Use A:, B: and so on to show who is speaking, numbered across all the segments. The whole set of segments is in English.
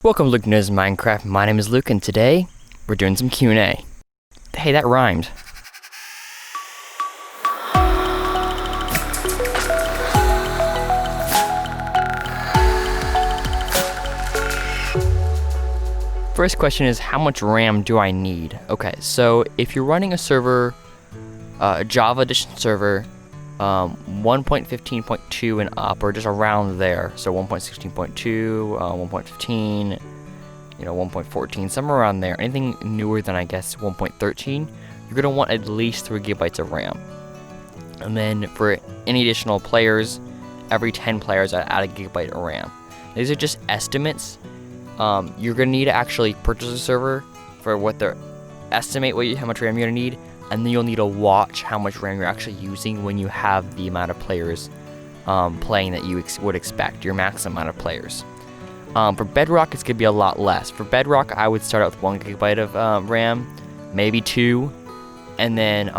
A: Welcome to Luke Knows Minecraft. My name is Luke, and today we're doing some Q&A. Hey, that rhymed. First question is, how much RAM do I need? Okay, so if you're running a server, a Java Edition server, 1.15.2 and up, or just around there, so 1.16.2, 1.15, 1.14, somewhere around there. Anything newer than, I guess, 1.13, you're going to want at least 3 gigabytes of RAM. And then for any additional players, every 10 players, I add a gigabyte of RAM. These are just estimates. You're going to need to actually purchase a server for what they estimate how much RAM you're going to need, and then you'll need to watch how much RAM you're actually using when you have the amount of players playing that you would expect, your maximum amount of players. For Bedrock, it's going to be a lot less. For Bedrock, I would start out with 1 gigabyte of RAM, maybe 2, and then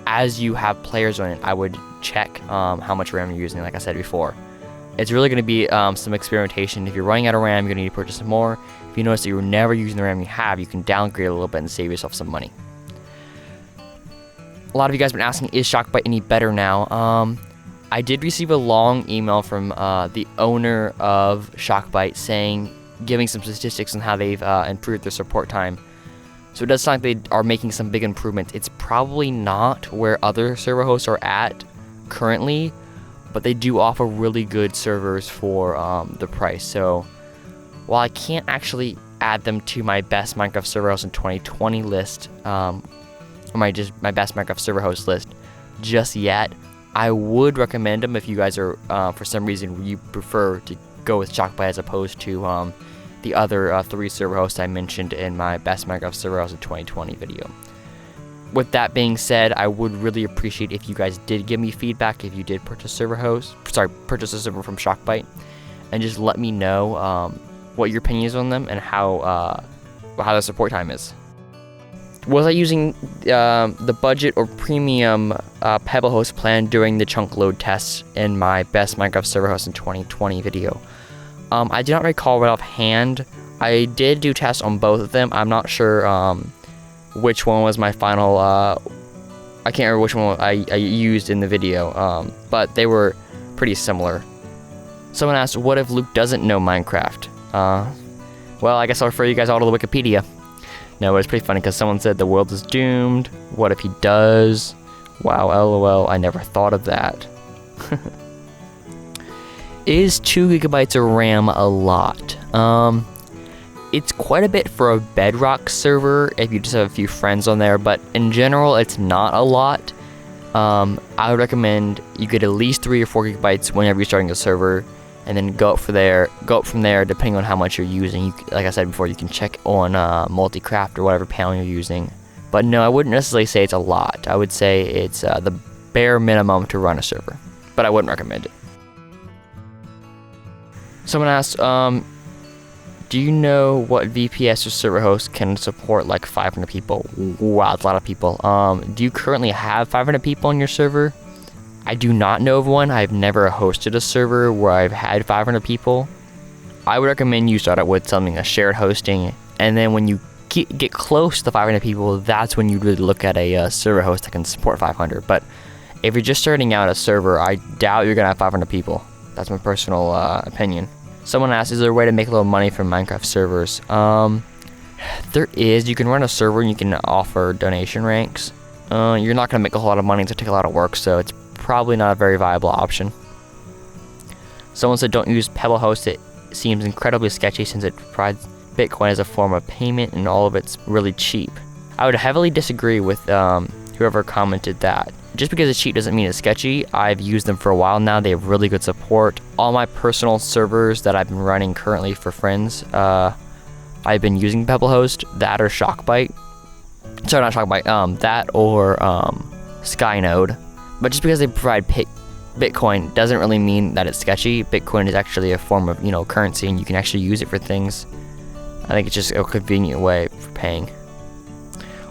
A: as you have players on it, I would check how much RAM you're using, like I said before. It's really going to be some experimentation. If you're running out of RAM, you're going to need to purchase some more. If you notice that you're never using the RAM you have, you can downgrade a little bit and save yourself some money. A lot of you guys have been asking, is Shockbyte any better now? I did receive a long email from the owner of Shockbyte giving some statistics on how they've improved their support time. So it does sound like they are making some big improvements. It's probably not where other server hosts are at currently, but they do offer really good servers for the price. So while I can't actually add them to my best Minecraft server host in 2020 list, or my best Minecraft server host list just yet, I would recommend them if you guys are, for some reason, you prefer to go with Shockbyte as opposed to the other 3 server hosts I mentioned in my best Minecraft server host in 2020 video. With that being said, I would really appreciate if you guys did give me feedback if you did purchase a server from Shockbyte, and just let me know what your opinion is on them and how the support time is. Was I using the budget or premium Pebble host plan during the chunk load tests in my best Minecraft server host in 2020 video? I do not recall right offhand. I did do tests on both of them. I'm not sure which one was my final. I can't remember which one I used in the video, but they were pretty similar. Someone asked, what if Luke doesn't know Minecraft? Well, I guess I'll refer you guys all to the Wikipedia. No, but it's pretty funny because someone said the world is doomed. What if he does? Wow, lol, I never thought of that. Is 2 gigabytes of RAM a lot? It's quite a bit for a Bedrock server if you just have a few friends on there, but in general, it's not a lot. I would recommend you get at least 3 or 4 gigabytes whenever you're starting a server, and then go up from there depending on how much you're using. Like I said before, you can check on Multicraft or whatever panel you're using. But no, I wouldn't necessarily say it's a lot. I would say it's the bare minimum to run a server, but I wouldn't recommend it. Someone asked, do you know what VPS or server host can support like 500 people? Wow, that's a lot of people. Do you currently have 500 people on your server? I do not know of one. I've never hosted a server where I've had 500 people. I would recommend you start out with a shared hosting, and then when you get close to 500 people, that's when you really look at a server host that can support 500. But if you're just starting out a server, I doubt you're gonna have 500 people. That's my personal opinion. Someone asked, is there a way to make a little money from Minecraft servers? There is. You can run a server and you can offer donation ranks. You're not gonna make a whole lot of money. It's gonna take a lot of work, so it's probably not a very viable option. Someone said, don't use Pebble Host. It seems incredibly sketchy since it provides Bitcoin as a form of payment and all of it's really cheap. I would heavily disagree with whoever commented that. Just because it's cheap doesn't mean it's sketchy. I've used them for a while now. They have really good support. All my personal servers that I've been running currently for friends, I've been using Pebble Host, that or Shockbyte. Sorry, not Shockbyte. That or SkyNode. But just because they provide Bitcoin doesn't really mean that it's sketchy. Bitcoin is actually a form of currency, and you can actually use it for things. I think it's just a convenient way for paying.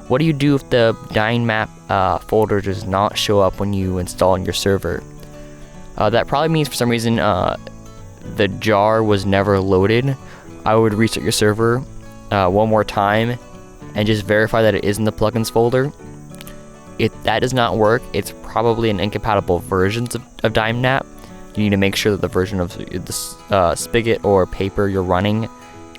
A: What do you do if the dying map folder does not show up when you install on your server? That probably means for some reason the jar was never loaded. I would restart your server one more time and just verify that it is in the plugins folder. If that does not work, it's probably an incompatible versions of DynMap. You need to make sure that the version of the spigot or paper you're running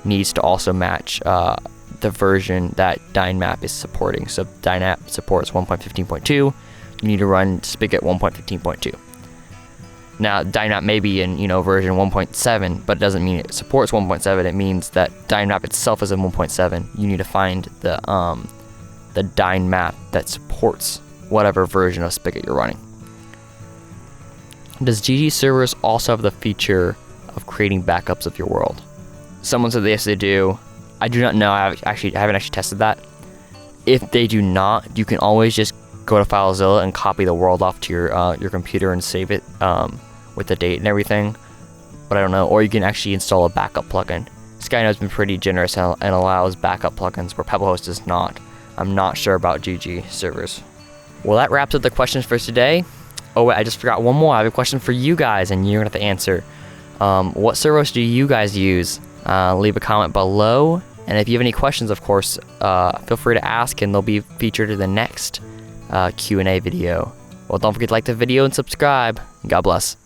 A: needs to also match the version that DynMap is supporting. So if DynMap supports 1.15.2, you need to run spigot 1.15.2. Now DynMap may be in version 1.7, but it doesn't mean it supports 1.7. It means that DynMap itself is in 1.7. You need to find the DynMap that supports whatever version of spigot you're running. Does GG servers also have the feature of creating backups of your world? Someone said yes, they do. I do not know. I haven't actually tested that. If they do not, you can always just go to FileZilla and copy the world off to your computer and save it with the date and everything. But I don't know. Or you can actually install a backup plugin. SkyNode's been pretty generous and allows backup plugins where PebbleHost does not. I'm not sure about GG servers. Well, that wraps up the questions for today. Oh wait, I just forgot one more. I have a question for you guys, and you're gonna have to answer. What servers do you guys use? Leave a comment below, and if you have any questions, of course, feel free to ask, and they'll be featured in the next Q&A video. Well, don't forget to like the video and subscribe. God bless.